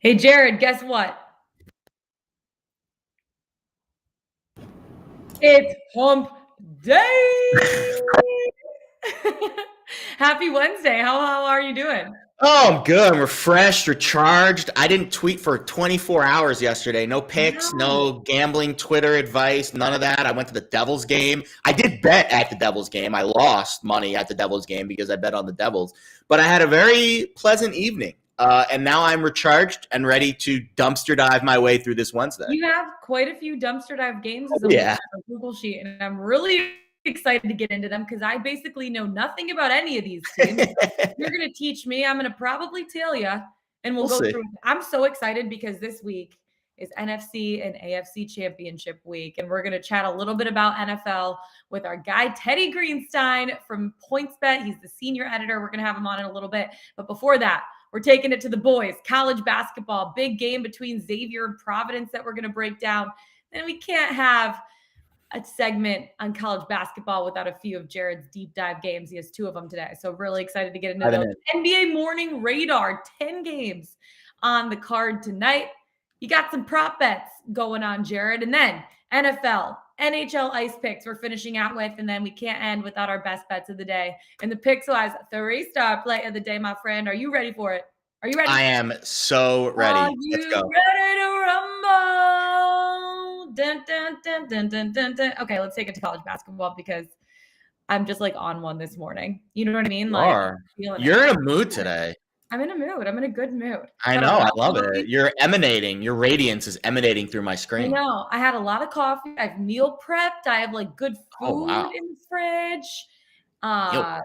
Hey, Jared, guess what? It's hump day. Happy Wednesday. How are you doing? Oh, I'm good. I'm refreshed, recharged. I didn't tweet for 24 hours yesterday. No picks, Wow. no gambling, Twitter advice, none of that. I went to the Devils game. I did bet at the Devils game. I lost money at the Devils game because I bet on the Devils. But I had a very pleasant evening. And now I'm recharged and ready to dumpster dive my way through this Wednesday. You have quite a few dumpster dive games Oh, as I'm looking yeah. at the Google sheet, and I'm really excited to get into them because I basically know nothing about any of these teams. You're going to teach me. I'm going to probably tell you, and we'll We'll go see. through. I'm so excited because this week is NFC and AFC Championship week, and we're going to chat a little bit about NFL with our guy Teddy Greenstein from PointsBet. He's the senior editor. We're going to have him on in a little bit, but before that, we're taking it to the boys. College basketball, big game between Xavier and Providence that we're going to break down. And we can't have a segment on college basketball without a few of Jared's deep dive games. He has 2 of them today. So really excited to get into those. NBA Morning Radar, 10 games on the card tonight. You got some prop bets going on, Jared. And then NFL, NHL Ice Picks we're finishing out with, and then we can't end without our best bets of the day. And the Pickswise 3-star play of the day, my friend. Are you ready for it? Are you ready? I am so ready. Are Let's you go. ready to rumble? Dun, dun, dun, dun, dun, dun, dun. Okay, let's take it to college basketball because I'm just like on one this morning. You know what I mean? Like, You're in a mood today. I'm in a mood. I'm in a good mood. I know. I love it. You're emanating. Your radiance is emanating through my I screen. know. I had a lot of coffee. I've meal prepped. I have like good food in the fridge.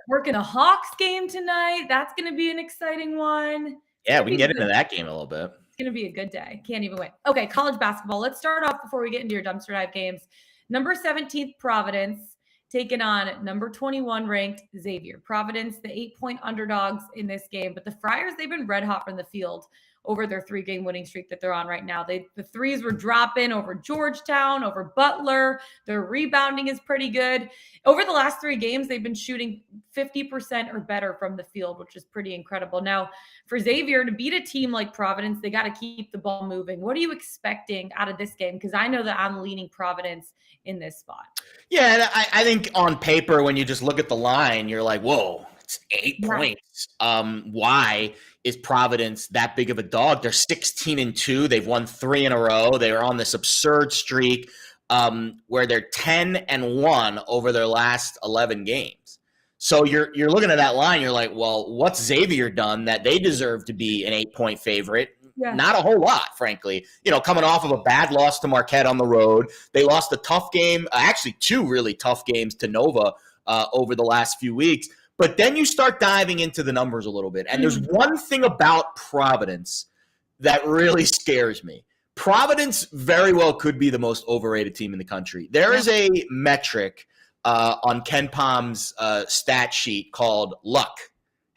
Working a Hawks game tonight. That's going to be an exciting one. Yeah, we can get into that game a little bit. It's going to be a good day. Can't even wait. Okay, college basketball. Let's start off before we get into your dumpster dive games. Number 17th, Providence, taking on number 21 ranked Xavier. Providence, the 8-point underdogs in this game. But the Friars, they've been red hot from the field over their 3-game winning streak that they're on right now. The threes were dropping over Georgetown, over Butler. Their rebounding is pretty good. Over the last 3 games, they've been shooting 50% or better from the field, which is pretty incredible. Now, for Xavier to beat a team like Providence, they got to keep the ball moving. What are you expecting out of this game? Because I know that I'm leaning Providence in this spot. Yeah, and I think on paper, when you just look at the line, you're like, whoa, it's 8 points. Why is Providence that big of a dog? They're 16-2. They've won 3 in a row. They are on this absurd streak where they're 10-1 over their last 11 games. So you're looking at that line, you're like, well, what's Xavier done that they deserve to be an 8-point favorite? Yeah. Not a whole lot, frankly. You know, coming off of a bad loss to Marquette on the road. They lost a tough game, actually 2 really tough games to Nova over the last few weeks. But then you start diving into the numbers a little bit. And there's one thing about Providence that really scares me. Providence very well could be the most overrated team in the country. There is a metric on Ken Palm's stat sheet called luck.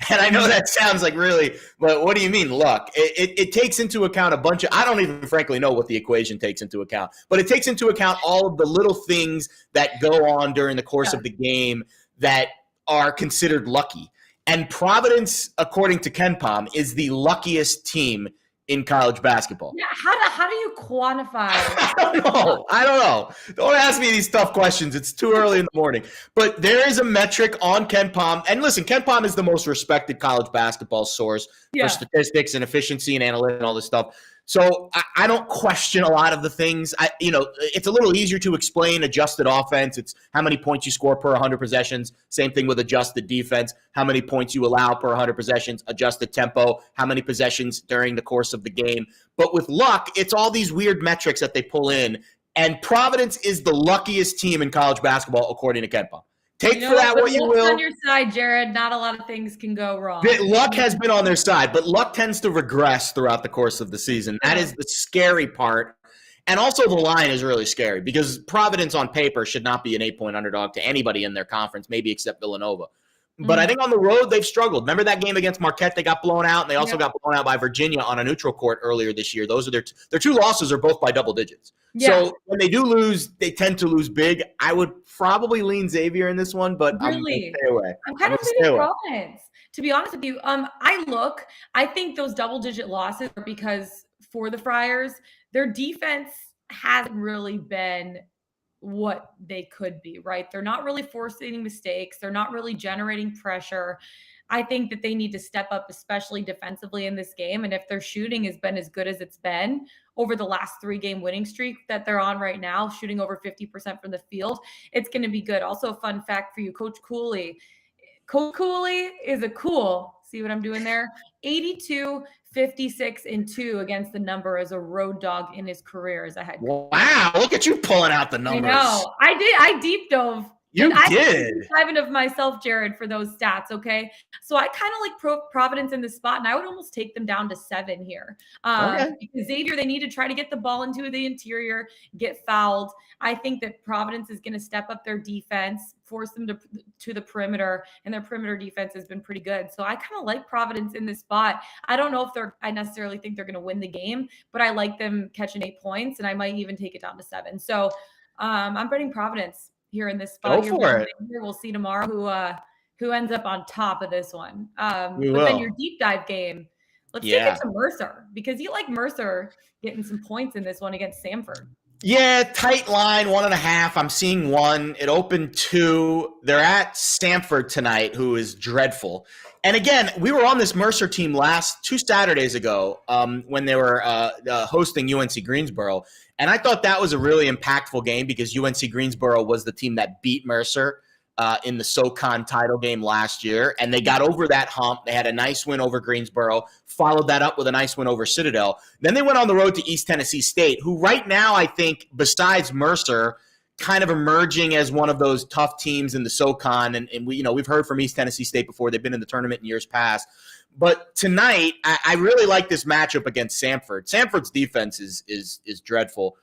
And I know that sounds like really, but what do you mean luck? It takes into account a bunch of, I don't even frankly know what the equation takes into account, but it takes into account all of the little things that go on during the course of the game that are considered lucky. And Providence, according to Ken Palm, is the luckiest team in college basketball. Yeah, how do you quantify? I don't know. Don't ask me these tough questions. It's too early in the morning. But there is a metric on Ken Palm. And listen, Ken Palm is the most respected college basketball source for statistics and efficiency and analytics and all this stuff. So I don't question a lot of the things. It's a little easier to explain adjusted offense. It's how many points you score per 100 possessions. Same thing with adjusted defense. How many points you allow per 100 possessions. Adjusted tempo. How many possessions during the course of the game. But with luck, it's all these weird metrics that they pull in. And Providence is the luckiest team in college basketball, according to Ken Palm. Take for that what you will. On your side, Jared, not a lot of things can go wrong. Luck has been on their side, but luck tends to regress throughout the course of the season. That is the scary part. And also the line is really scary because Providence on paper should not be an 8-point underdog to anybody in their conference, maybe except Villanova. But I think on the road, they've struggled. Remember that game against Marquette? They got blown out, and they also got blown out by Virginia on a neutral court earlier this year. Those are their 2 losses are both by double digits. Yeah. So when they do lose, they tend to lose big. I would probably lean Xavier in this one, but I'm going to stay away. I'm kind of leaning Providence. To be honest with you, I think those double-digit losses are because for the Friars. Their defense hasn't really been what they could be, right? They're not really forcing mistakes. They're not really generating pressure. I think that they need to step up, especially defensively in this game. And if their shooting has been as good as it's been over the last 3-game winning streak that they're on right now, shooting over 50% from the field, it's going to be good. Also, a fun fact for you, Coach Cooley. Coach Cooley is a cool, see what I'm doing there? 82, 56, and 2 against the number as a road dog in his career as a head coach. Wow, look at you pulling out the numbers. I know. I did. I deep dove. You I did. Diving of myself, Jared, for those stats. Okay. So I kind of like Providence in this spot, and I would almost take them down to 7 here. Because Xavier, they need to try to get the ball into the interior, get fouled. I think that Providence is going to step up their defense, force them to the perimeter, and their perimeter defense has been pretty good. So I kind of like Providence in this spot. I don't know if I necessarily think they're going to win the game, but I like them catching 8 points, and I might even take it down to 7. So I'm betting Providence here in this spot. Go for it. We'll see tomorrow who ends up on top of this one. We but will. then your deep dive game, let's take it to Mercer, because you like Mercer getting some points in this one against Samford. Yeah, tight line, 1.5. I'm seeing 1. It opened 2. They're at Samford tonight, who is dreadful. And again, we were on this Mercer team 2 Saturdays ago when they were hosting UNC Greensboro. And I thought that was a really impactful game because UNC Greensboro was the team that beat Mercer in the SoCon title game last year. And they got over that hump. They had a nice win over Greensboro, followed that up with a nice win over Citadel. Then they went on the road to East Tennessee State, who right now, I think, besides Mercer, kind of emerging as one of those tough teams in the SoCon. And we've heard from East Tennessee State before. They've been in the tournament in years past. But tonight, I really like this matchup against Samford. Samford's defense is dreadful.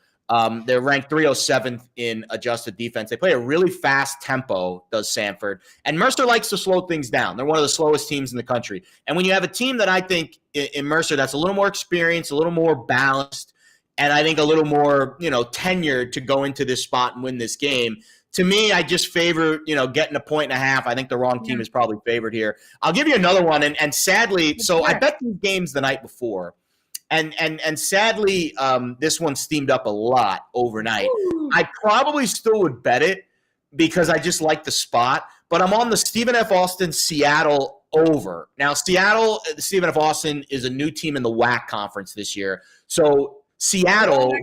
They're ranked 307th in adjusted defense. They play a really fast tempo, does Samford. And Mercer likes to slow things down. They're one of the slowest teams in the country. And when you have a team that I think in Mercer that's a little more experienced, a little more balanced, and I think a little more, tenured to go into this spot and win this game, to me, I just favor, getting 1.5. I think the wrong team is probably favored here. I'll give you another one. And sadly, so I bet these games the night before. And sadly, this one steamed up a lot overnight. Ooh. I probably still would bet it because I just like the spot. But I'm on the Stephen F. Austin Seattle over. Now, Seattle, Stephen F. Austin is a new team in the WAC conference this year. So Seattle,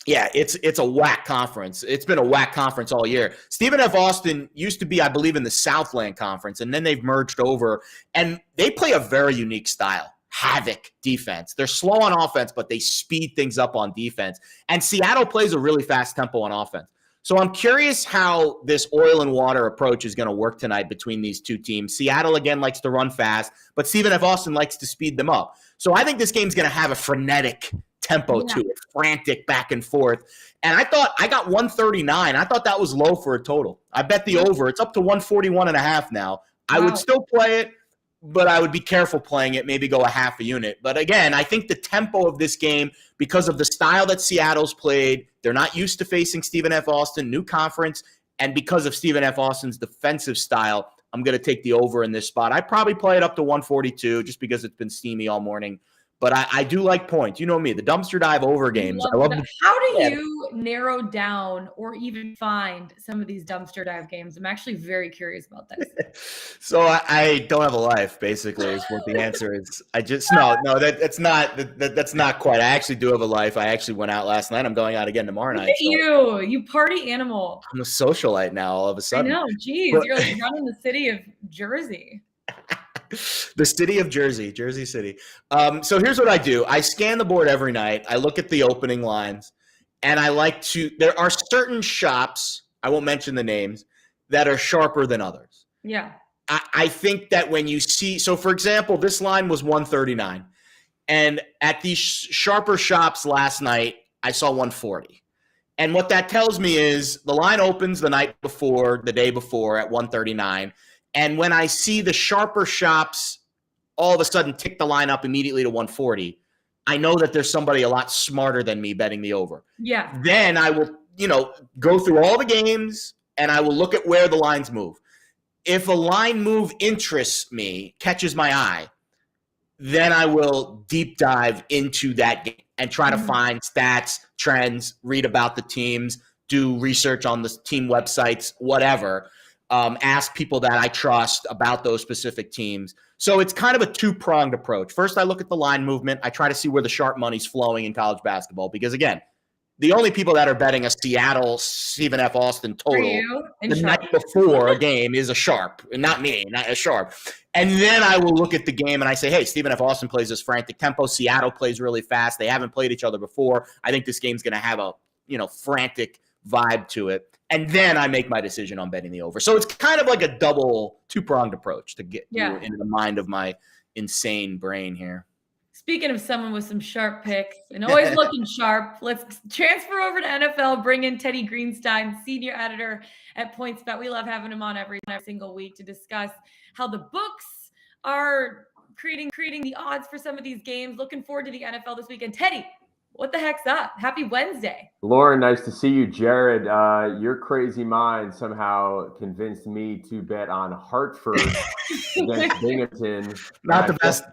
it's a WAC conference. It's been a WAC conference all year. Stephen F. Austin used to be, I believe, in the Southland Conference, and then they've merged over. And they play a very unique style. Havoc defense. They're slow on offense, but they speed things up on defense. And Seattle plays a really fast tempo on offense. So I'm curious how this oil and water approach is going to work tonight between these two teams. Seattle, again, likes to run fast, but Stephen F. Austin likes to speed them up. So I think this game's going to have a frenetic tempo to it, frantic back and forth. And I got 139. I thought that was low for a total. I bet the over. It's up to 141.5 now. Wow. I would still play it, but I would be careful playing it, maybe go a half a unit. But again, I think the tempo of this game, because of the style that Seattle's played, they're not used to facing Stephen F. Austin, new conference, and because of Stephen F. Austin's defensive style, I'm going to take the over in this spot. I'd probably play it up to 142 just because it's been steamy all morning. But I do like points. You know me, the dumpster dive over games. I love How do you narrow down or even find some of these dumpster dive games? I'm actually very curious about this. So I don't have a life, basically, is what the answer is. That's not quite. I actually do have a life. I actually went out last night. I'm going out again tomorrow night. Look at you party animal. I'm a socialite now all of a sudden. I know, geez, you're like running the city of Jersey. The city of Jersey City. So here's what I do. I scan the board every night. I look at the opening lines, and there are certain shops, I won't mention the names, that are sharper than others. Yeah. I think that when you see, so for example, this line was 139, and at these sharper shops last night, I saw 140. And what that tells me is the line opens the night before, the day before at 139. And when I see the sharper shops all of a sudden tick the line up immediately to 140, I know that there's somebody a lot smarter than me betting the over. Yeah. Then I will, go through all the games and I will look at where the lines move. If a line move interests me, catches my eye, then I will deep dive into that game and try to find stats, trends, read about the teams, do research on the team websites, whatever. Ask people that I trust about those specific teams. So it's kind of a two-pronged approach. First, I look at the line movement. I try to see where the sharp money's flowing in college basketball because, again, the only people that are betting a Seattle Stephen F. Austin total the night before a game is a sharp, and not me, not a sharp. And then I will look at the game and I say, hey, Stephen F. Austin plays this frantic tempo. Seattle plays really fast. They haven't played each other before. I think this game's going to have a frantic vibe to it. And then I make my decision on betting the over. So it's kind of like a double two-pronged approach to get you into the mind of my insane brain here. Speaking of someone with some sharp picks and always looking sharp, let's transfer over to NFL, bring in Teddy Greenstein, senior editor at PointsBet. We love having him on every single week to discuss how the books are creating the odds for some of these games. Looking forward to the NFL this weekend. Teddy, what the heck's up? Happy Wednesday. Lauren, nice to see you. Jared, your crazy mind somehow convinced me to bet on Hartford against Binghamton. Not the best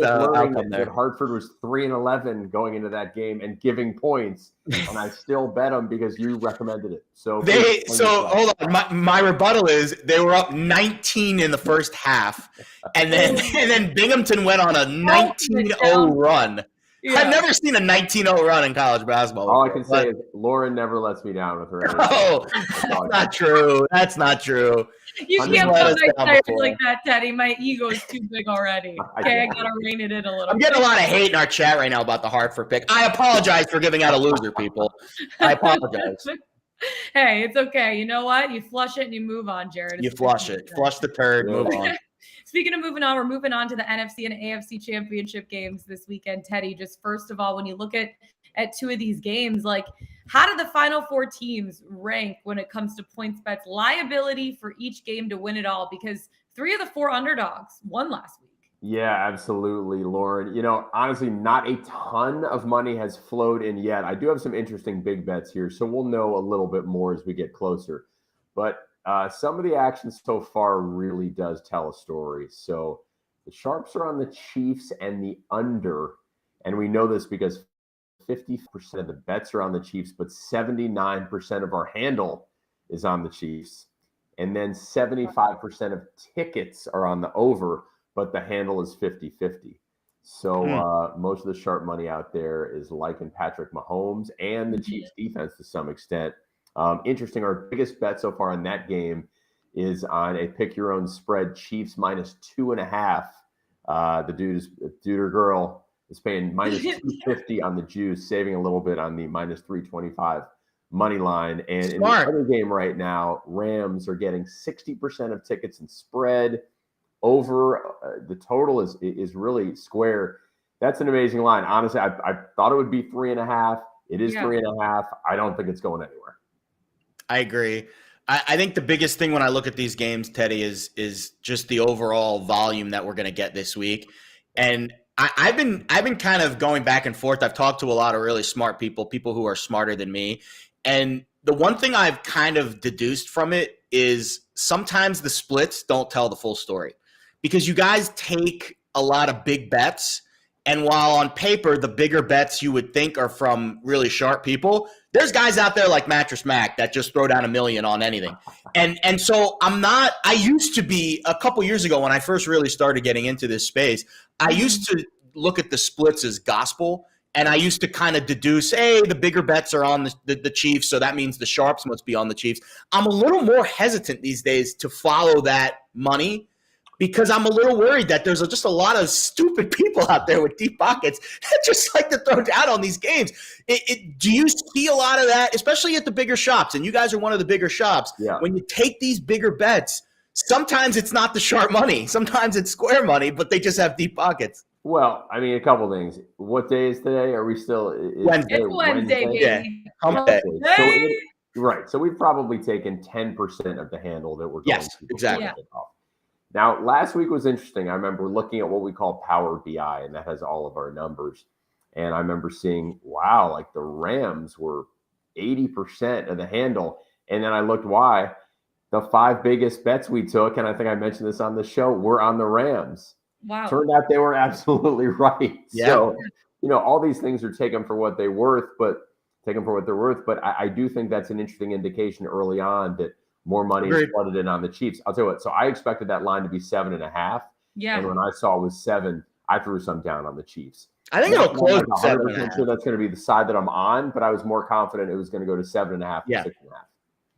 outcome there. Hartford was 3-11 going into that game and giving points, and I still bet them because you recommended it. So hold on. My rebuttal is they were up 19 in the first half, and then Binghamton went on a 19-0 run. Yeah. I've never seen a 19-0 run in college basketball. All I can say is Lauren never lets me down with her. Oh, that's not true. That's not true. You can't put my tires like that, Teddy. My ego is too big already. Okay, I gotta rein it in a little. I'm getting a lot of hate in our chat right now about the Hartford pick. I apologize for giving out a loser, people. I apologize. Hey, it's okay. You know what? You flush it and you move on, Jared. You flush it. Flush the turd. Move on. Speaking of moving on, we're moving on to the NFC and AFC championship games this weekend. Teddy, just first of all, when you look at two of these games, like how do the final four teams rank when it comes to PointsBet's liability for each game to win it all? Because 3 of the 4 underdogs won last week. Yeah, absolutely, Lauren. Honestly, not a ton of money has flowed in yet. I do have some interesting big bets here, so we'll know a little bit more as we get closer. But some of the action so far really does tell a story. So the sharps are on the Chiefs and the under. And we know this because 50% of the bets are on the Chiefs, but 79% of our handle is on the Chiefs. And then 75% of tickets are on the over, but the handle is 50-50. So most of the sharp money out there is liking Patrick Mahomes and the Chiefs defense to some extent. Interesting. Our biggest bet so far in that game is on a pick your own spread, Chiefs -2.5. The dude or girl is paying -250 on the juice, saving a little bit on the -325 money line. And in the other game right now, Rams are getting 60% of tickets and spread over. The total is really square. That's an amazing line. Honestly, I thought it would be 3.5. It is 3.5. I don't think it's going anywhere. I agree. I think the biggest thing when I look at these games, Teddy, is just the overall volume that we're going to get this week. And I've been kind of going back and forth. I've talked to a lot of really smart people who are smarter than me. And the one thing I've kind of deduced from it is sometimes the splits don't tell the full story because you guys take a lot of big bets. And while on paper, the bigger bets you would think are from really sharp people, there's guys out there like Mattress Mac that just throw down $1 million on anything. And so I used to be a couple years ago when I first really started getting into this space, I used to look at the splits as gospel. And I used to kind of deduce, hey, the bigger bets are on the Chiefs, so that means the sharps must be on the Chiefs. I'm a little more hesitant these days to follow that money because I'm a little worried that there's just a lot of stupid people out there with deep pockets that just like to throw down on these games. Do you see a lot of that, especially at the bigger shops? And you guys are one of the bigger shops. Yeah. When you take these bigger bets, sometimes it's not the sharp money. Sometimes it's square money, but they just have deep pockets. Well, I mean, a couple things. What day is today? Are we still Wednesday? It's Wednesday, baby. Yeah. Right. So we've probably taken 10% of the handle that we're going to. Exactly. Now, last week was interesting. I remember looking at what we call Power BI, and that has all of our numbers. And I remember seeing, wow, like the Rams were 80% of the handle. And then I looked why. The 5 biggest bets we took, and I think I mentioned this on the show, were on the Rams. Wow. Turned out they were absolutely right. Yeah. So, all these things are taken for what they're worth, but I do think that's an interesting indication early on that more money is flooded in on the Chiefs. I'll tell you what. So I expected that line to be 7.5. Yeah. And when I saw it was 7, I threw some down on the Chiefs. I think it'll close at 100% sure that's going to be the side that I'm on, but I was more confident it was going to go to 7.5 to 6.5.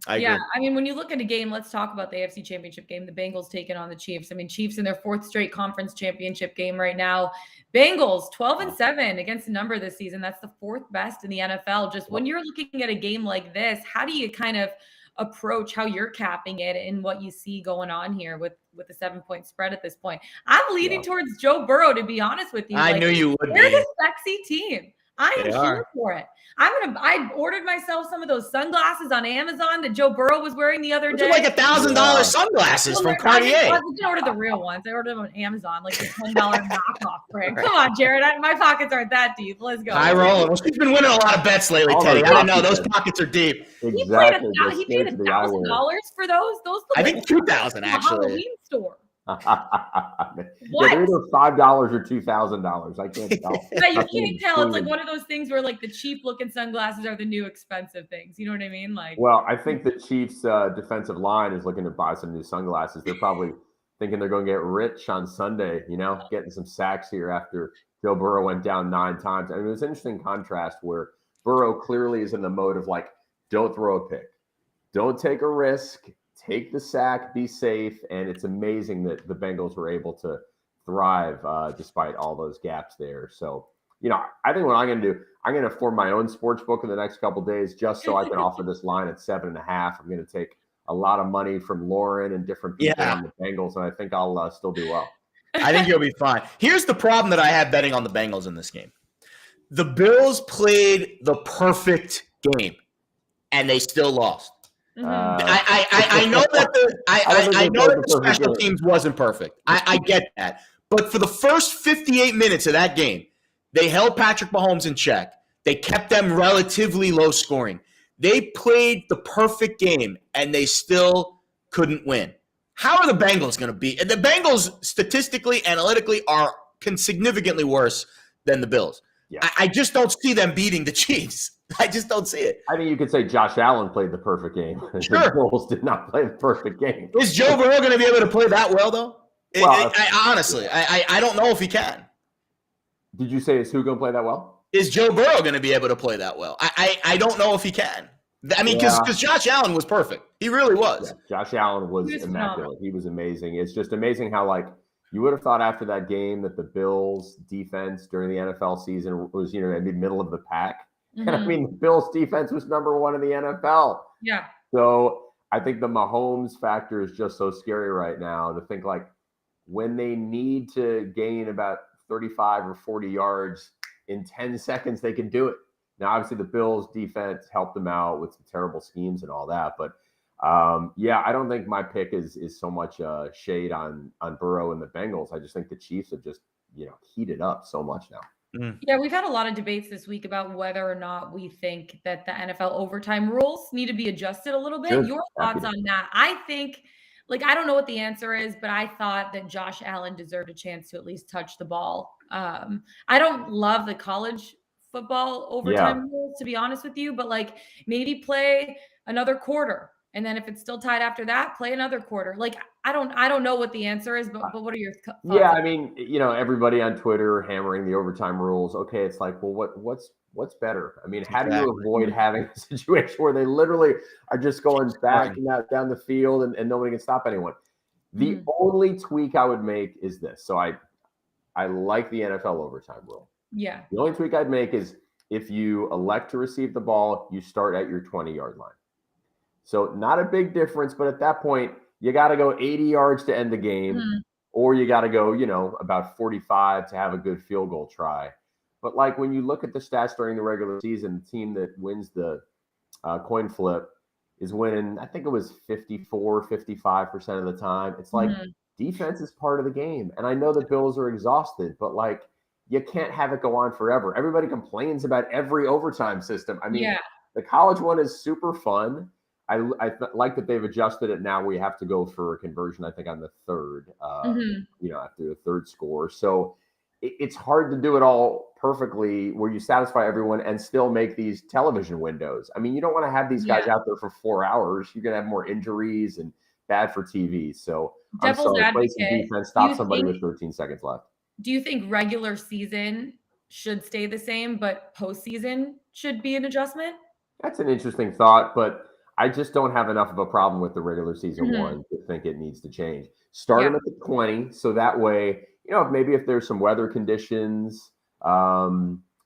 I agree. I mean, when you look at a game, let's talk about the AFC Championship game. The Bengals taking on the Chiefs. I mean, Chiefs in their 4th straight conference championship game right now. Bengals 12-7 against a number this season. That's the 4th best in the NFL. Just when you're looking at a game like this, how do you kind of approach how you're capping it and what you see going on here with the 7-point spread at this point? I'm leaning towards Joe Burrow, to be honest with you. I knew you would They're be. the sexy team. I am here for it. I ordered myself some of those sunglasses on Amazon that Joe Burrow was wearing the other day. Like $1,000 sunglasses from Cartier. I didn't order the real ones. I ordered them on Amazon, like the $10 knockoff brand. Come on, Jared. My pockets aren't that deep. Let's go. High rolling. Well, she's been winning a lot of bets lately, Teddy. I don't know. Those pockets are deep. Exactly. He paid $1,000 for those. Those I think $2,000 actually. Halloween store. What? They're either $5 or $2,000. I can't tell. You can't tell. It's like one of those things where like the cheap looking sunglasses are the new expensive things. You know what I mean? Well, I think the Chiefs defensive line is looking to buy some new sunglasses. They're probably thinking they're going to get rich on Sunday, getting some sacks here after Joe Burrow went down 9 times. I mean, it was an interesting contrast where Burrow clearly is in the mode of don't throw a pick. Don't take a risk. Take the sack, be safe, and it's amazing that the Bengals were able to thrive despite all those gaps there. So, I think what I'm going to do, I'm going to form my own sports book in the next couple of days just so I can offer this line at 7.5. I'm going to take a lot of money from Lauren and different people on the Bengals, and I think I'll still do well. I think you'll be fine. Here's the problem that I had betting on the Bengals in this game. The Bills played the perfect game, and they still lost. I know that the special teams wasn't perfect. I get that. But for the first 58 minutes of that game, they held Patrick Mahomes in check. They kept them relatively low scoring. They played the perfect game, and they still couldn't win. How are the Bengals going to be? The Bengals, statistically, analytically, are significantly worse than the Bills. Yeah. I just don't see them beating the Chiefs. I just don't see it. I think you could say Josh Allen played the perfect game. Sure. The Bills did not play the perfect game. Is Joe Burrow going to be able to play that well, though? Honestly, I don't know if he can. Did you say is who going to play that well? Is Joe Burrow going to be able to play that well? I don't know if he can. I mean, because Josh Allen was perfect. He really was. Yeah, Josh Allen was immaculate. He was amazing. It's just amazing how, you would have thought after that game that the Bills' defense during the NFL season was, maybe middle of the pack. Mm-hmm. And I mean, the Bills' defense was number 1 in the NFL. Yeah. So I think the Mahomes factor is just so scary right now to think when they need to gain about 35 or 40 yards in 10 seconds, they can do it. Now, obviously, the Bills' defense helped them out with some terrible schemes and all that, but I don't think my pick is so much shade on Burrow and the Bengals. I just think the Chiefs have just heated up so much now. Yeah, we've had a lot of debates this week about whether or not we think that the NFL overtime rules need to be adjusted a little bit. Sure. Your thoughts on that? I think, I don't know what the answer is, but I thought that Josh Allen deserved a chance to at least touch the ball. I don't love the college football overtime rules, to be honest with you, but maybe play another quarter. And then if it's still tied after that, play another quarter. I don't know what the answer is, but what are your thoughts? Yeah, I mean, everybody on Twitter hammering the overtime rules. Okay, it's what's better? I mean, how do you avoid having a situation where they literally are just going back and down the field and nobody can stop anyone? The only tweak I would make is this. So I like the NFL overtime rule. Yeah. The only tweak I'd make is if you elect to receive the ball, you start at your 20-yard line. So not a big difference, but at that point, you got to go 80 yards to end the game, or you got to go, about 45 to have a good field goal try. But when you look at the stats during the regular season, the team that wins the coin flip is winning, I think it was 54, 55% of the time. It's defense is part of the game. And I know the Bills are exhausted, but you can't have it go on forever. Everybody complains about every overtime system. I mean, the college one is super fun. like that they've adjusted it now. We have to go for a conversion, I think, on the third, after the third score. So it's hard to do it all perfectly where you satisfy everyone and still make these television windows. I mean, you don't want to have these guys out there for 4 hours. You're going to have more injuries and bad for TV. So Devil's advocate, play some defense, stop somebody with 13 seconds left. Do you think regular season should stay the same, but postseason should be an adjustment? That's an interesting thought, but I just don't have enough of a problem with the regular season one to think it needs to change. Start them at the 20, so that way, if there's some weather conditions,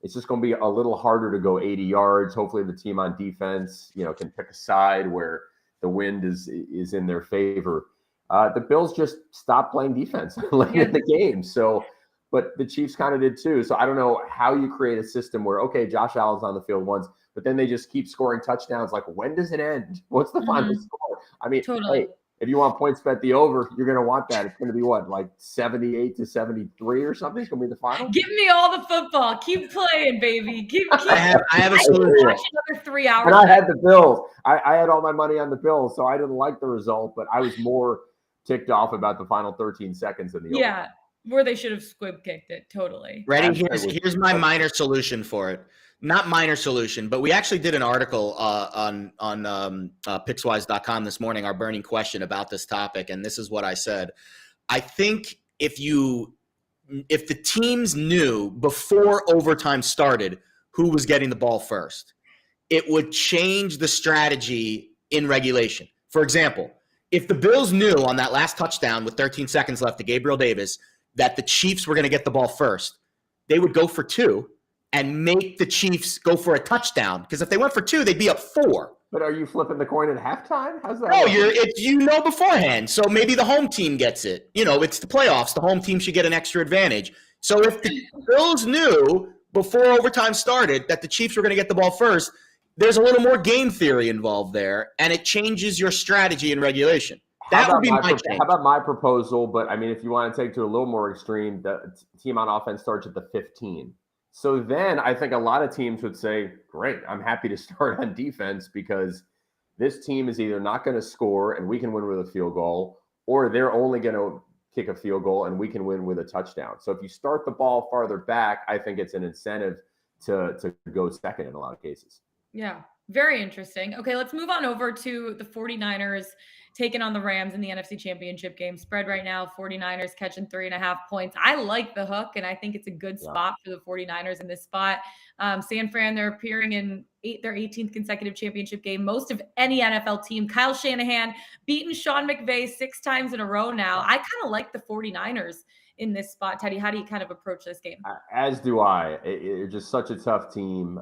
it's just going to be a little harder to go 80 yards. Hopefully the team on defense, can pick a side where the wind is in their favor. The Bills just stopped playing defense late in the game. So, but the Chiefs kind of did too. So I don't know how you create a system where, okay, Josh Allen's on the field once, but then they just keep scoring touchdowns. Like, when does it end? What's the final score? I mean, hey, if you want PointsBet the over, you're going to want that. It's going to be what, like 78-73 or something? It's going to be the final? Give me all the football. Keep playing, baby. I have a solution. Watch another 3 hours. And I had the Bills. I had all my money on the Bills, so I didn't like the result, but I was more ticked off about the final 13 seconds in the over. Where they should have squib kicked it. Totally. Ready? Here's my minor solution for it. Not minor solution, but we actually did an article on Pickswise.com this morning, our burning question about this topic, and this is what I said. I think if the teams knew before overtime started who was getting the ball first, it would change the strategy in regulation. For example, if the Bills knew on that last touchdown with 13 seconds left to Gabriel Davis that the Chiefs were going to get the ball first, they would go for 2 and make the Chiefs go for a touchdown. Because if they went for 2, they'd be up 4. But are you flipping the coin at halftime? How's that? No, beforehand. So maybe the home team gets it. It's the playoffs. The home team should get an extra advantage. So if the Bills knew before overtime started that the Chiefs were going to get the ball first, there's a little more game theory involved there, and it changes your strategy in regulation. That would be my change. How about my proposal? But I mean, if you want to take it to a little more extreme, the team on offense starts at the 15. So then I think a lot of teams would say, great, I'm happy to start on defense because this team is either not going to score and we can win with a field goal, or they're only going to kick a field goal and we can win with a touchdown. So if you start the ball farther back, I think it's an incentive to go second in a lot of cases. Yeah, very interesting. Okay, let's move on over to the 49ers taking on the Rams in the NFC Championship game. Spread right now, 49ers catching 3.5 points. I like the hook, and I think it's a good spot for the 49ers in this spot. San Fran, they're appearing in their 18th consecutive championship game. Most of any NFL team. Kyle Shanahan beaten Sean McVay 6 times in a row now. I kind of like the 49ers in this spot. Teddy, how do you kind of approach this game? As do I. It's just such a tough team.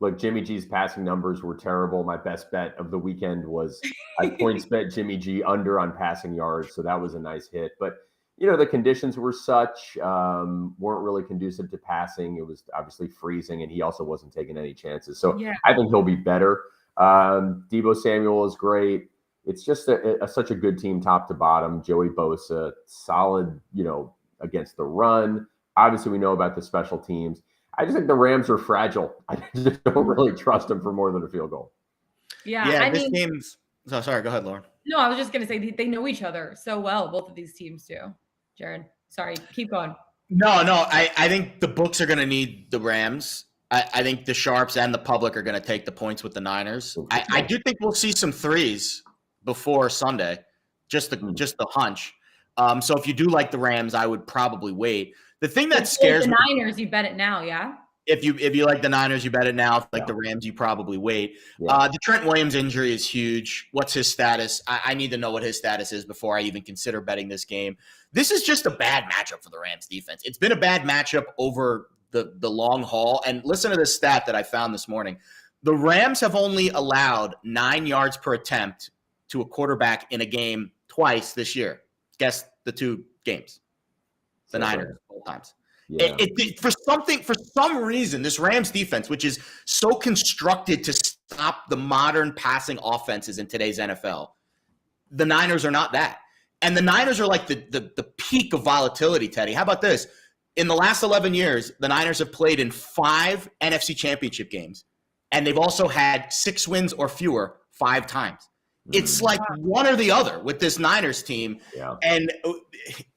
Look, Jimmy G's passing numbers were terrible. My best bet of the weekend was I PointsBet Jimmy G under on passing yards, so that was a nice hit. But, the conditions were such, weren't really conducive to passing. It was obviously freezing, and he also wasn't taking any chances. So I think he'll be better. Deebo Samuel is great. It's just such a good team top to bottom. Joey Bosa, solid, against the run. Obviously, we know about the special teams. I just think the Rams are fragile. I just don't really trust them for more than a field goal. Yeah, this game's – sorry, go ahead, Lauren. No, I was just going to say they know each other so well, both of these teams do. Jared, sorry, keep going. No, I think the books are going to need the Rams. I think the sharps and the public are going to take the points with the Niners. I do think we'll see some threes before Sunday, just the hunch. So if you do like the Rams, I would probably wait. The thing that scares me, the Niners, you bet it now, yeah? If you like the Niners, you bet it now. If you like the Rams, you probably wait. The Trent Williams injury is huge. What's his status? I need to know what his status is before I even consider betting this game. This is just a bad matchup for the Rams defense. It's been a bad matchup over the long haul. And listen to this stat that I found this morning. The Rams have only allowed 9 yards per attempt to a quarterback in a game twice this year. Guess the 2 games. The Niners both times. Yeah. For some reason, this Rams defense, which is so constructed to stop the modern passing offenses in today's NFL, the Niners are not that. And the Niners are like the peak of volatility, Teddy. How about this? In the last 11 years, the Niners have played in 5 NFC championship games, and they've also had 6 wins or fewer 5 times. It's like one or the other with this Niners team. Yeah. And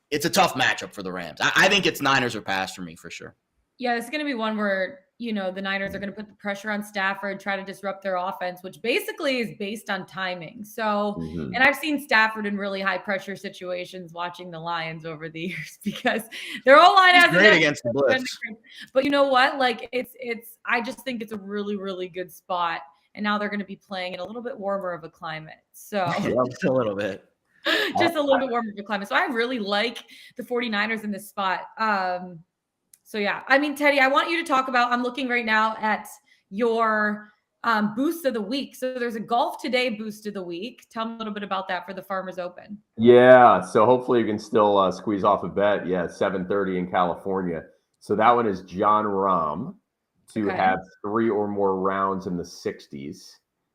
it's a tough matchup for the Rams. I think it's Niners or pass for me for sure. Yeah, it's going to be one where, the Niners are going to put the pressure on Stafford, try to disrupt their offense, which basically is based on timing. So, and I've seen Stafford in really high pressure situations watching the Lions over the years because their O-line has great against the blitz. But you know what? Like I just think it's a really, really good spot. And now they're going to be playing in a little bit warmer of a climate. So just a little bit. Just a little bit warmer of a climate. So I really like the 49ers in this spot. So yeah, I mean, Teddy, I want you to talk about, I'm looking right now at your boost of the week. So there's a golf today boost of the week. Tell me a little bit about that for the Farmers Open. Yeah. So hopefully you can still squeeze off a bet. Yeah. 7:30 in California. So that one is John Rahm to have 3 or more rounds in the 60s.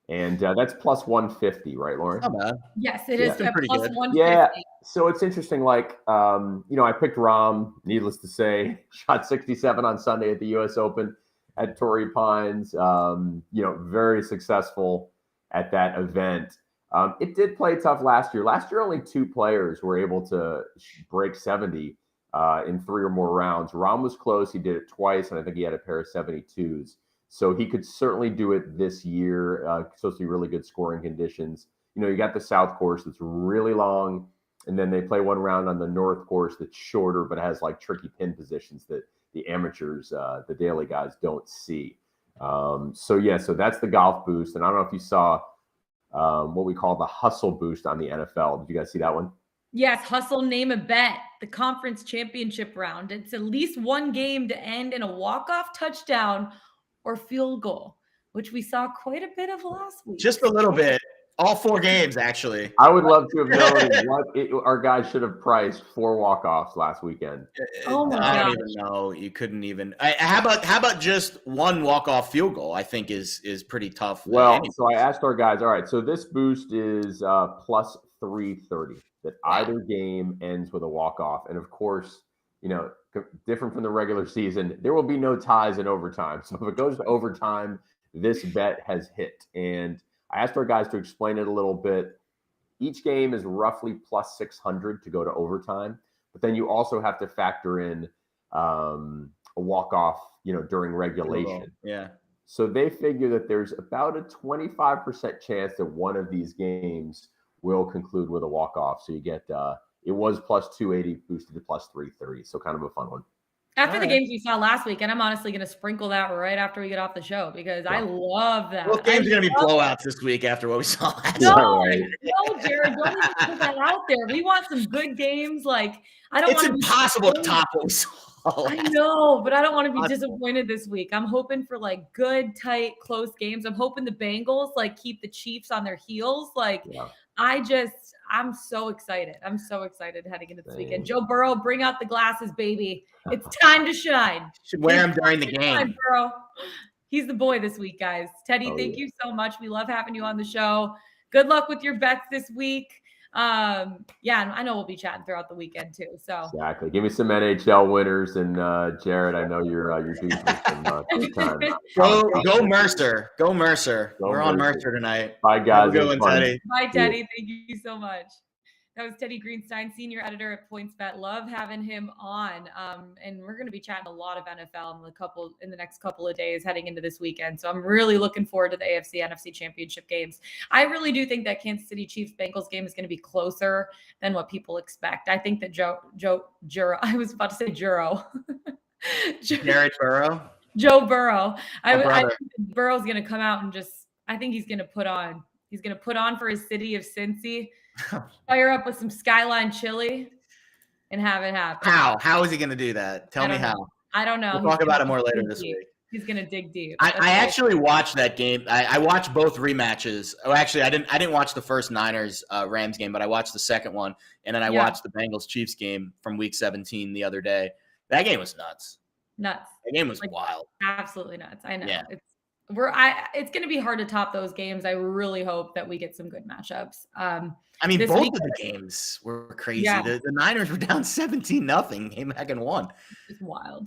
And that's plus 150, right, Lauren? Not bad. Yes, it is pretty plus good. 150. Yeah. So it's interesting. Like, I picked Rahm, needless to say, shot 67 on Sunday at the U.S. Open at Torrey Pines. Very successful at that event. It did play tough last year. Last year, only 2 players were able to break 70 in 3 or more rounds. Rahm was close. He did it twice, and I think he had a pair of 72s. So he could certainly do it this year. Supposed to be really good scoring conditions. You got the South course that's really long, and then they play one round on the North course that's shorter, but has like tricky pin positions that the amateurs, the daily guys, don't see. So that's the golf boost. And I don't know if you saw what we call the hustle boost on the NFL. Did you guys see that one? Yes, hustle, name a bet, the conference championship round. It's at least one game to end in a walk-off touchdown or field goal, which we saw quite a bit of last week. Just a little bit. All 4 games, actually. I would love to have known what our guys should have priced 4 walk-offs last weekend. Oh my I God! don't even know. You couldn't even. How about just one walk-off field goal? I think is pretty tough. Well, so I asked our guys. All right, so this boost is plus 330. That either game ends with a walk-off, and of course, different from the regular season, there will be no ties in overtime. So if it goes to overtime, this bet has hit. And I asked our guys to explain it a little bit. Each game is roughly plus 600 to go to overtime, but then you also have to factor in a walk-off, during regulation. Yeah. So they figure that there's about a 25% chance that one of these games will conclude with a walk-off. So you get it was plus 280 boosted to plus 330. So kind of a fun one. After the games we saw last week, and I'm honestly going to sprinkle that right after we get off the show because I love that. Well, games are going to be blowouts this week after what we saw last No, week. no, Jared, don't even put that out there. We want some good games. Like It's impossible to top what we saw. I know, but I don't want to be disappointed this week. I'm hoping for like good, tight, close games. I'm hoping the Bengals keep the Chiefs on their heels. I'm so excited. I'm so excited heading into this weekend. Joe Burrow, bring out the glasses, baby. It's time to shine. Should wear them during the game. Time, Burrow. He's the boy this week, guys. Teddy, thank you so much. We love having you on the show. Good luck with your bets this week. I know we'll be chatting throughout the weekend too. So exactly. Give me some NHL winners, and Jared, I know you're due for some time. Go Mercer. Go Mercer. We're on Mercer tonight. Bye, guys. Good one, Teddy. Bye, Teddy. Thank you so much. That was Teddy Greenstein, senior editor at PointsBet. Love having him on. And we're going to be chatting a lot of NFL in the next couple of days heading into this weekend. So I'm really looking forward to the AFC NFC championship games. I really do think that Kansas City Chiefs Bengals game is going to be closer than what people expect. I think that I was about to say Jared Burrow. Joe Burrow. I think Burrow's going to come out and I think he's going to put on. He's going to put on for his city of Cincy. Fire up with some Skyline chili and have it happen. How is he going to do that? Tell me how. I don't know. We'll talk about it more later this week. He's going to dig deep. I actually watched that game. I watched both rematches. Oh, actually, I didn't watch the first Niners Rams game, but I watched the second one, and then I watched the Bengals Chiefs game from Week 17 the other day. That game was nuts. Nuts. That game was wild. Absolutely nuts. I know. Yeah. It's going to be hard to top those games. I really hope that we get some good matchups. Both of the games were crazy. Yeah. The Niners were down 17-0, came back and won. It's wild.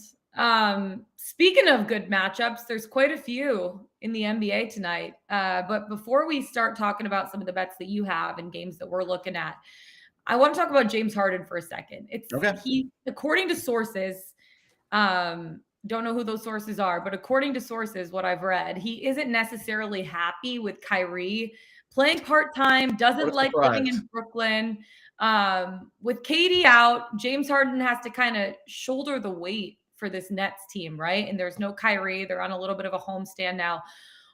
Speaking of good matchups, there's quite a few in the NBA tonight. But before we start talking about some of the bets that you have and games that we're looking at, I want to talk about James Harden for a second. He, according to sources, don't know who those sources are, but according to sources, what I've read, he isn't necessarily happy with Kyrie playing part-time, doesn't like living in Brooklyn. With KD out, James Harden has to kind of shoulder the weight for this Nets team, right? And there's no Kyrie. They're on a little bit of a homestand now.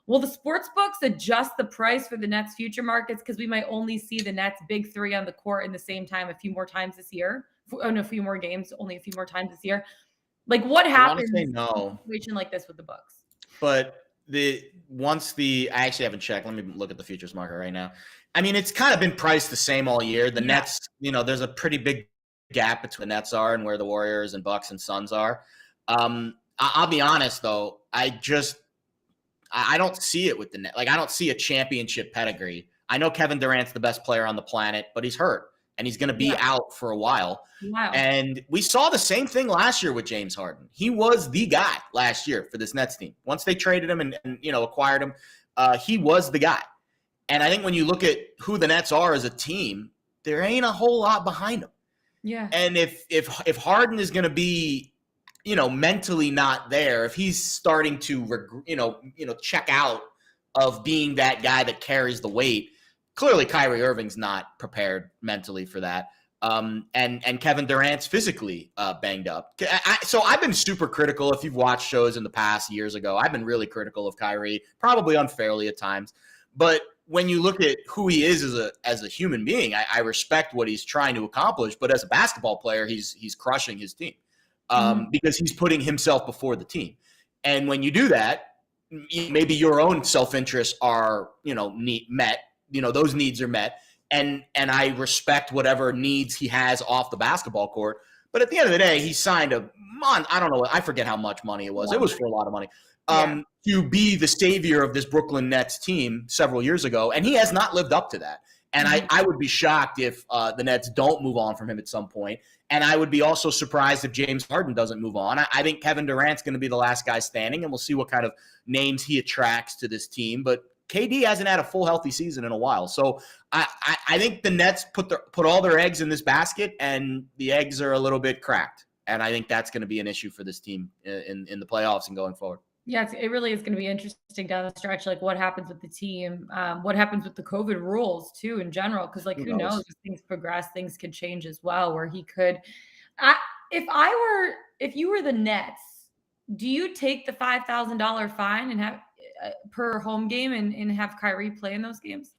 Will the sports books adjust the price for the Nets future markets? Because we might only see the Nets big three on the court in the same time a few more times this year. A few more games, only a few more times this year. Like, what happens in a situation like this with the books? But I actually haven't checked. Let me look at the futures market right now. I mean, it's kind of been priced the same all year. The Nets, there's a pretty big gap between the Nets are and where the Warriors and Bucks and Suns are. I'll be honest though, I don't see it with the Nets. Like, I don't see a championship pedigree. I know Kevin Durant's the best player on the planet, but he's hurt and he's going to be out for a while. Wow. And we saw the same thing last year with James Harden. He was the guy last year for this Nets team. Once they traded him and acquired him, he was the guy. And I think when you look at who the Nets are as a team, there ain't a whole lot behind them. Yeah. And if Harden is going to be, mentally not there, if he's starting to, check out of being that guy that carries the weight, clearly Kyrie Irving's not prepared mentally for that. And Kevin Durant's physically banged up. So I've been super critical. If you've watched shows in the past years ago, I've been really critical of Kyrie, probably unfairly at times. But when you look at who he is as a human being, I respect what he's trying to accomplish. But as a basketball player, he's crushing his team because he's putting himself before the team. And when you do that, maybe your own self-interests are met. Those needs are met. And I respect whatever needs he has off the basketball court. But at the end of the day, he signed I don't know, I forget how much money it was. It was for a lot of money. To be the savior of this Brooklyn Nets team several years ago. And he has not lived up to that. And I would be shocked if the Nets don't move on from him at some point. And I would be also surprised if James Harden doesn't move on. I think Kevin Durant's going to be the last guy standing, and we'll see what kind of names he attracts to this team. But KD hasn't had a full healthy season in a while. So I think the Nets put all their eggs in this basket, and the eggs are a little bit cracked. And I think that's going to be an issue for this team in the playoffs and going forward. Yeah, it really is going to be interesting down the stretch, like what happens with the team, what happens with the COVID rules too in general, because like who knows, as things progress, things could change as well. Where he could, if you were the Nets, do you take the $5,000 fine and have per home game and have Kyrie play in those games?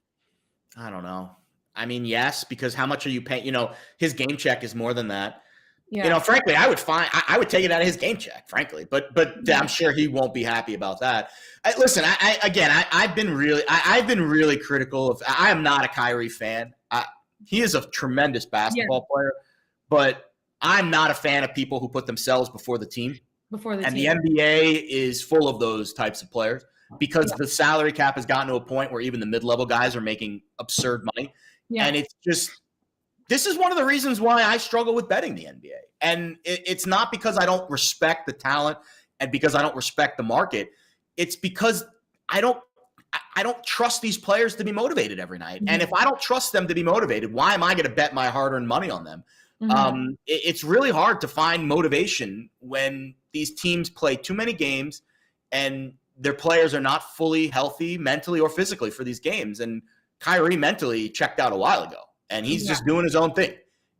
I don't know. I mean, yes, because how much are you paying? His game check is more than that. Yeah. Frankly, I would take it out of his game check, frankly, but I'm sure he won't be happy about that. Listen, I've been really critical of. I am not a Kyrie fan. He is a tremendous basketball player, but I'm not a fan of people who put themselves before the team. The NBA is full of those types of players because the salary cap has gotten to a point where even the mid-level guys are making absurd money, and it's just. This is one of the reasons why I struggle with betting the NBA. And it's not because I don't respect the talent and because I don't respect the market. It's because I don't trust these players to be motivated every night. Mm-hmm. And if I don't trust them to be motivated, why am I going to bet my hard-earned money on them? Mm-hmm. It's really hard to find motivation when these teams play too many games and their players are not fully healthy mentally or physically for these games. And Kyrie mentally checked out a while ago. And he's just doing his own thing.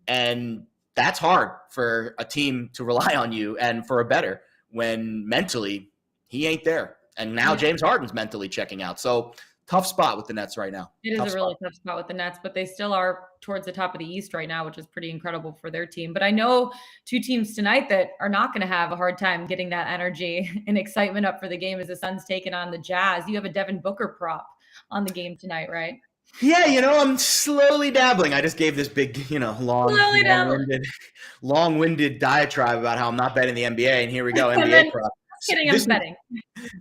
And that's hard for a team to rely on you and for a bettor when mentally he ain't there. And now James Harden's mentally checking out. So tough spot with the Nets right now. It is a really tough spot with the Nets, but they still are towards the top of the East right now, which is pretty incredible for their team. But I know two teams tonight that are not going to have a hard time getting that energy and excitement up for the game as the Suns taking on the Jazz. You have a Devin Booker prop on the game tonight, right? Yeah, I'm slowly dabbling. I just gave this big, long-winded diatribe about how I'm not betting the NBA, and here we go, NBA prop. Kidding, I'm betting.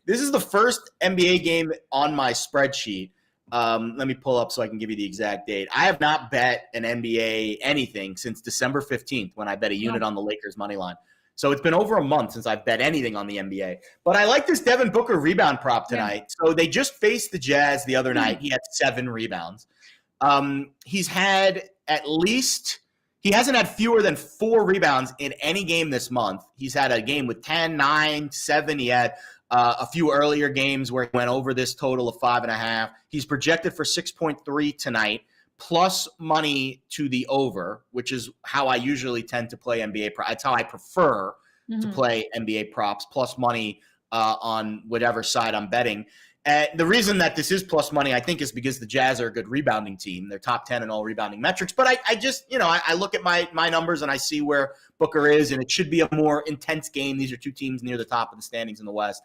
This is the first NBA game on my spreadsheet. Let me pull up so I can give you the exact date. I have not bet an NBA anything since December 15th when I bet a unit on the Lakers money line. So it's been over a month since I've bet anything on the NBA. But I like this Devin Booker rebound prop tonight. So they just faced the Jazz the other night. He had 7 rebounds. He's had he hasn't had fewer than 4 rebounds in any game this month. He's had a game with 10, 9, 7. He had a few earlier games where he went over this total of 5.5. He's projected for 6.3 tonight, plus money to the over, which is how I usually tend to play NBA. That's how I prefer to play NBA props, plus money on whatever side I'm betting. The reason that this is plus money, I think, is because the Jazz are a good rebounding team. They're top 10 in all rebounding metrics. But I just, I look at my numbers and I see where Booker is, and it should be a more intense game. These are 2 teams near the top of the standings in the West.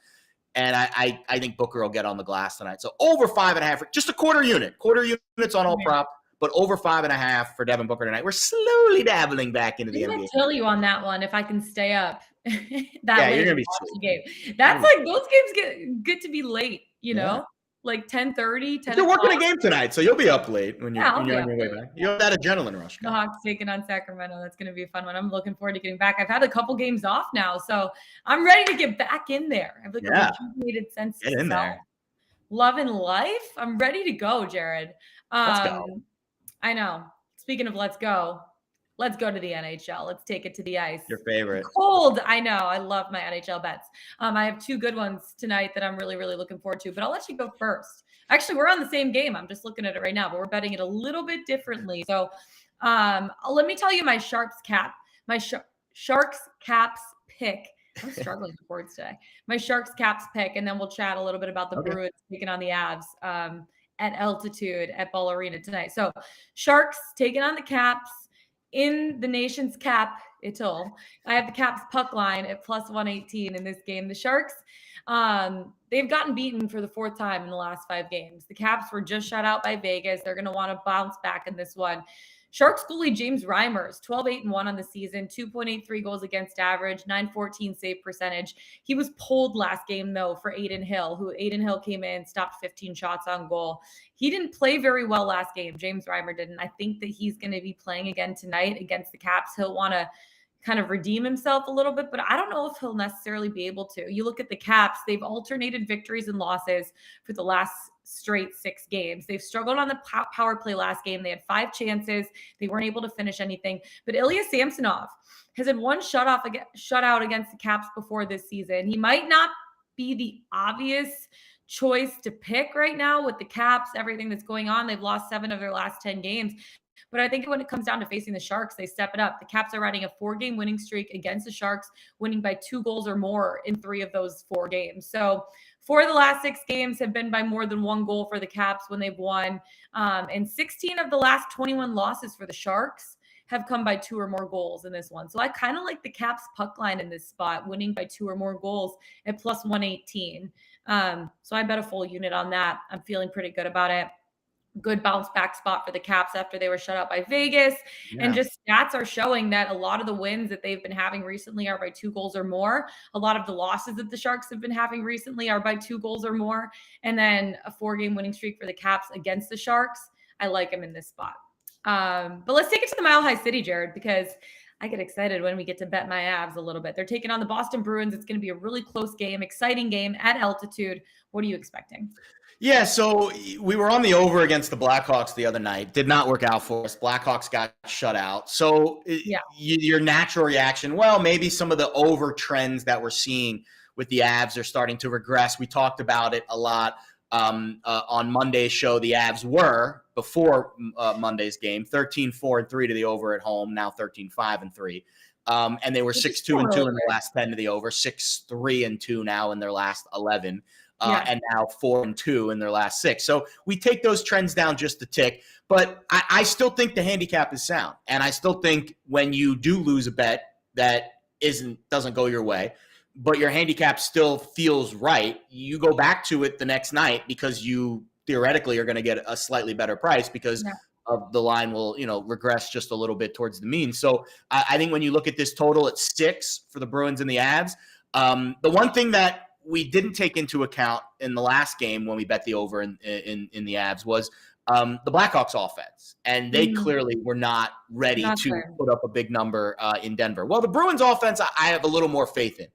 And I think Booker will get on the glass tonight. So over 5.5, just a quarter units on all prop, but over 5.5 for Devin Booker tonight. We're slowly dabbling back into the NBA. I'll kill you on that one if I can stay up. You're gonna be sweet. Game. That's like those games get to be late, like 10:30, 10. You're working a game tonight, so you'll be up late when you're on your way back. You have that adrenaline rush. The Hawks taking on Sacramento. That's going to be a fun one. I'm looking forward to getting back. I've had a couple games off now, so I'm ready to get back in there. I have like a rejuvenated sense of self. There. Love and life. I'm ready to go, Jared. Let's go. I know. Speaking of let's go to the NHL. Let's take it to the ice. Your favorite. Cold. I know. I love my NHL bets. I have 2 good ones tonight that I'm really, really looking forward to, but I'll let you go first. Actually, we're on the same game. I'm just looking at it right now, but we're betting it a little bit differently. So let me tell you my Sharks Caps pick. I'm struggling with words today. My Sharks Caps pick, and then we'll chat a little bit about the Bruins taking on the Avs at altitude at Ball Arena tonight. So Sharks taking on the Caps. In the nation's capital, I have the Caps puck line at plus 118 in this game. The Sharks, they've gotten beaten for the 4th time in the last 5 games. The Caps were just shut out by Vegas. They're going to want to bounce back in this one. Sharks goalie James Reimer's 12-8-1 on the season, 2.83 goals against average, 914 save percentage. He was pulled last game, though, for Adin Hill came in, stopped 15 shots on goal. He didn't play very well last game. James Reimer didn't. I think that he's going to be playing again tonight against the Caps. He'll want to kind of redeem himself a little bit, but I don't know if he'll necessarily be able to. You look at the Caps, they've alternated victories and losses for the last straight 6 games. They've struggled on the power play last game. They had 5 chances. They weren't able to finish anything. But Ilya Samsonov has had 1 shutout against the Caps before this season. He might not be the obvious choice to pick right now with the Caps, everything that's going on. They've lost 7 of their last 10 games. But I think when it comes down to facing the Sharks, they step it up. The Caps are riding a 4-game winning streak against the Sharks, winning by 2 goals or more in 3 of those 4 games. So 4 of the last 6 games have been by more than 1 goal for the Caps when they've won. And 16 of the last 21 losses for the Sharks have come by 2 or more goals in this one. So I kind of like the Caps puck line in this spot, winning by 2 or more goals at plus 118. So I bet a full unit on that. I'm feeling pretty good about it. Good bounce back spot for the Caps after they were shut out by Vegas. Yeah. And just stats are showing that a lot of the wins that they've been having recently are by 2 goals or more. A lot of the losses that the Sharks have been having recently are by 2 goals or more. And then a 4-game winning streak for the Caps against the Sharks. I like them in this spot. But let's take it to the Mile High City, Jared, because I get excited when we get to bet my Avs a little bit. They're taking on the Boston Bruins. It's going to be a really close game, exciting game at altitude. What are you expecting? Yeah, so we were on the over against the Blackhawks the other night. Did not work out for us. Blackhawks got shut out. So your natural reaction, well, maybe some of the over trends that we're seeing with the Avs are starting to regress. We talked about it a lot on Monday's show. The Avs were, before Monday's game, 13-4-3 to the over at home, now 13-5-3. And they were 6-2-2 in the last 10 to the over, 6-3-2 now in their last 11. And now 4-2 in their last 6. So we take those trends down just a tick, but I still think the handicap is sound. And I still think when you do lose a bet that doesn't go your way, but your handicap still feels right, you go back to it the next night because you theoretically are going to get a slightly better price because of the line will, regress just a little bit towards the mean. So I think when you look at this total at 6 for the Bruins and the Avs, the one thing that we didn't take into account in the last game when we bet the over in the Avs was the Blackhawks offense, and they clearly were not ready to put up a big number in Denver. Well, the Bruins offense, I have a little more faith in.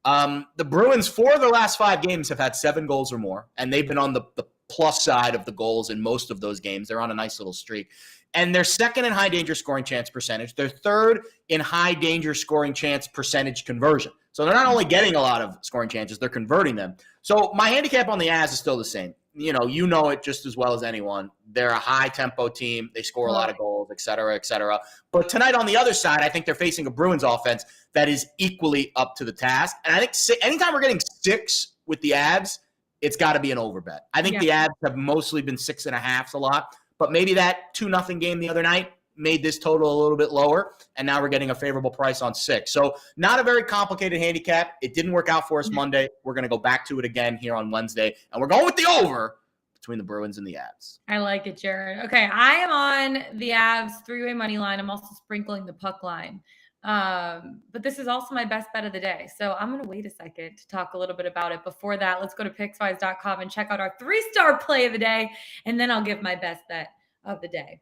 The Bruins, 4 of their last 5 games, have had 7 goals or more, and they've been on the plus side of the goals in most of those games. They're on a nice little streak. And they're second in high danger scoring chance percentage. They're third in high danger scoring chance percentage conversion. So they're not only getting a lot of scoring chances, they're converting them. So my handicap on the Avs is still the same. You know it just as well as anyone. They're a high-tempo team. They score a lot of goals, et cetera, et cetera. But tonight on the other side, I think they're facing a Bruins offense that is equally up to the task. And I think anytime we're getting 6 with the Avs, it's got to be an overbet. I think the Avs have mostly been 6.5s a lot. But maybe that 2-0 game the other night made this total a little bit lower, and now we're getting a favorable price on 6. So not a very complicated handicap. It didn't work out for us Monday. We're going to go back to it again here on Wednesday, and we're going with the over between the Bruins and the Avs. I like it, Jared. Okay, I am on the Avs 3-way money line. I'm also sprinkling the puck line. But this is also my best bet of the day. So I'm going to wait a second to talk a little bit about it. Before that, let's go to Pickswise.com and check out our 3-star play of the day. And then I'll give my best bet of the day.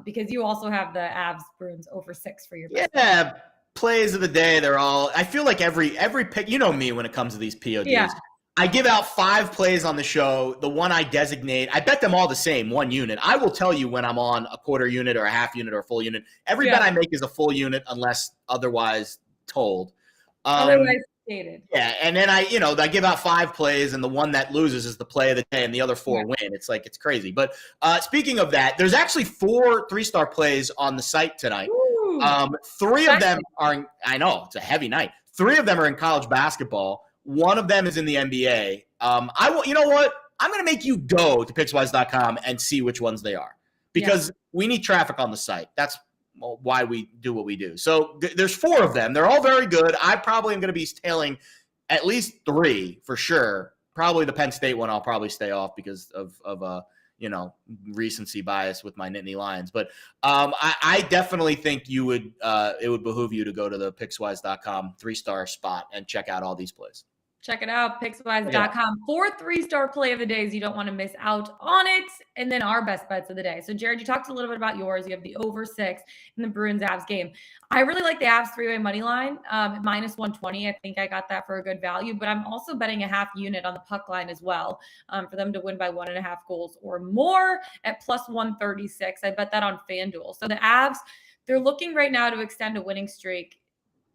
Because you also have the Avs Bruins over 6 for your best bet. Plays of the day. They're all, I feel like every pick, you know me when it comes to these PODs. Yeah. I give out 5 plays on the show. The one I designate, I bet them all the same, 1 unit. I will tell you when I'm on a quarter unit or a half unit or a full unit. Every bet I make is a full unit unless otherwise told. Otherwise stated. Yeah, and then I give out 5 plays, and the one that loses is the play of the day, and the other 4 win. It's it's crazy. But speaking of that, there's actually 4 3-star plays on the site tonight. Ooh, 3 of them are, I know, it's a heavy night. 3 of them are in college basketball. 1 of them is in the NBA. You know what? I'm going to make you go to Pickswise.com and see which ones they are because we need traffic on the site. That's why we do what we do. So there's 4 of them. They're all very good. I probably am going to be tailing at least 3 for sure. Probably the Penn State one I'll probably stay off because of recency bias with my Nittany Lions. But I definitely think it would behoove you to go to the Pickswise.com 3-star spot and check out all these plays. Check it out, Pickswise.com. 4 3-star play of the days. You don't want to miss out on it. And then our best bets of the day. So, Jared, you talked a little bit about yours. You have the over 6 in the Bruins-Avs game. I really like the Avs 3-way money line at -120. I think I got that for a good value. But I'm also betting a half unit on the puck line as well for them to win by 1.5 goals or more at +136. I bet that on FanDuel. So the Avs, they're looking right now to extend a winning streak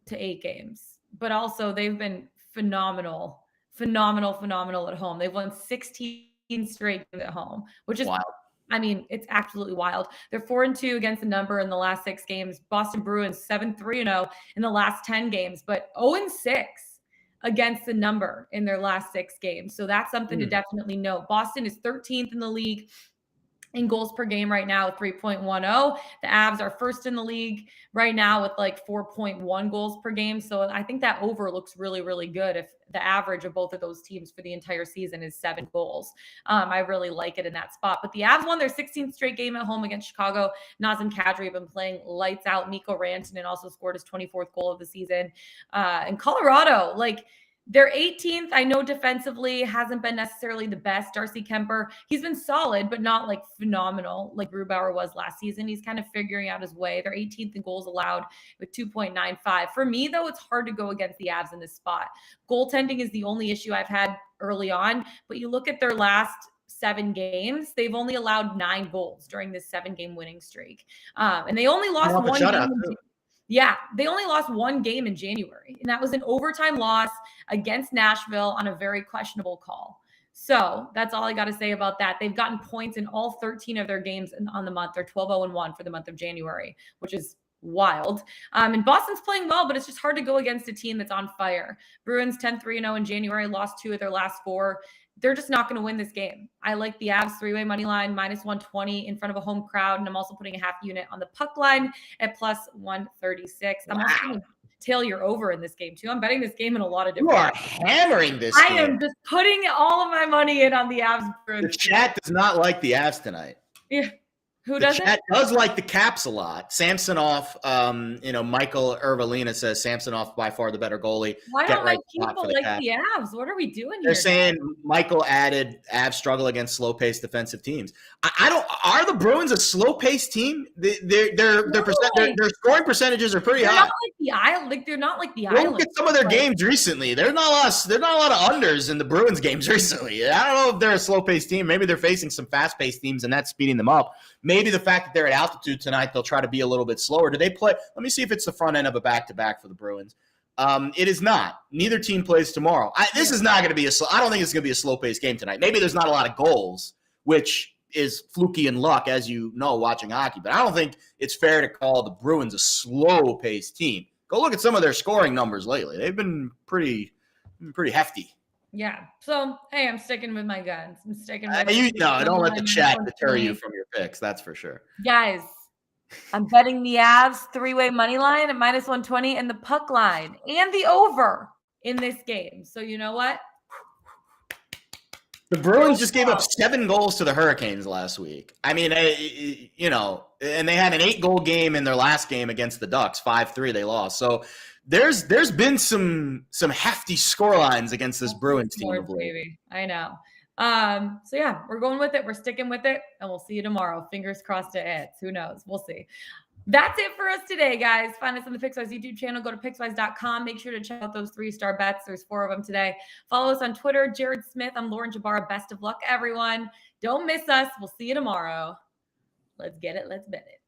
to 8 games. But also they've been phenomenal at home. They've won 16 straight games at home, which is wild. I mean, it's absolutely wild. They're 4-2 against the number in the last 6 games. Boston Bruins 7-3-0 in the last 10 games, but 0-6 against the number in their last 6 games. So that's something to definitely note. Boston is 13th in the league in goals per game right now with 3.10. The Avs are first in the league right now with 4.1 goals per game. So I think that over looks really, really good if the average of both of those teams for the entire season is 7 goals. I really like it in that spot. But the Avs won their 16th straight game at home against Chicago. Nazem Kadri have been playing lights out. Mikko Rantanen also scored his 24th goal of the season. And Colorado, they're 18th. I know defensively hasn't been necessarily the best. Darcy Kemper, he's been solid, but not phenomenal like Grubauer was last season. He's kind of figuring out his way. They're 18th in goals allowed with 2.95. For me, though, it's hard to go against the Avs in this spot. Goaltending is the only issue I've had early on, but you look at their last 7 games, they've only allowed 9 goals during this 7-game winning streak. And they only lost 1 game. Yeah, they only lost 1 game in January, and that was an overtime loss against Nashville on a very questionable call. So that's all I got to say about that. They've gotten points in all 13 of their games on the month. They're 12-0-1 for the month of January, which is wild. And Boston's playing well, but it's just hard to go against a team that's on fire. Bruins 10-3-0 in January, lost 2 of their last 4. They're just not going to win this game. I like the Avs 3-way money line -120 in front of a home crowd, and I'm also putting a half unit on the puck line at +136. I'm also going to tail your over in this game too. I'm betting this game in a lot of different ways. You are hammering this game. I am just putting all of my money in on the Avs. The chat does not like the Avs tonight. Yeah. Who The doesn't? chat does like the Caps a lot. Samsonov, Michael Ervalina says Samsonov by far the better goalie. Why Get don't right my spot for people the like Caps. the Avs? What are we doing They're here? saying Michael added Avs struggle against slow-paced defensive teams. I don't. Are the Bruins a slow-paced team? Their scoring percentages are pretty They're high. not like the Island. Like they're not like the Island. Look at some of their games recently. There's not a lot of unders in the Bruins games recently. I don't know if they're a slow-paced team. Maybe they're facing some fast-paced teams, and that's speeding them up. Maybe the fact that they're at altitude tonight, they'll try to be a little bit slower. Do they play? Let me see if it's the front end of a back-to-back for the Bruins. It is not. Neither team plays tomorrow. This is not going to be I don't think it's going to be a slow-paced game tonight. Maybe there's not a lot of goals, which is fluky and luck, as you know, watching hockey. But I don't think it's fair to call the Bruins a slow-paced team. Go look at some of their scoring numbers lately. They've been pretty hefty. Yeah. So, hey, I'm sticking with my guns. I'm sticking with don't let the chat deter you from your picks. That's for sure. Guys, I'm betting the Avs 3-way money line at -120 and the puck line and the over in this game. So you know what? The Bruins just gave up 7 goals to the Hurricanes last week. I mean, and they had an 8-goal game in their last game against the Ducks. 5-3 they lost. So there's been some hefty scorelines against this Bruins team. Baby. I know. So yeah, we're going with it. We're sticking with it, and we'll see you tomorrow. Fingers crossed it hits. Who knows? We'll see. That's it for us today, guys. Find us on the Pickswise YouTube channel. Go to Pickswise.com. Make sure to check out those 3-star bets. There's 4 of them today. Follow us on Twitter, Jared Smith. I'm Lauren Jabara. Best of luck, everyone. Don't miss us. We'll see you tomorrow. Let's get it. Let's bet it.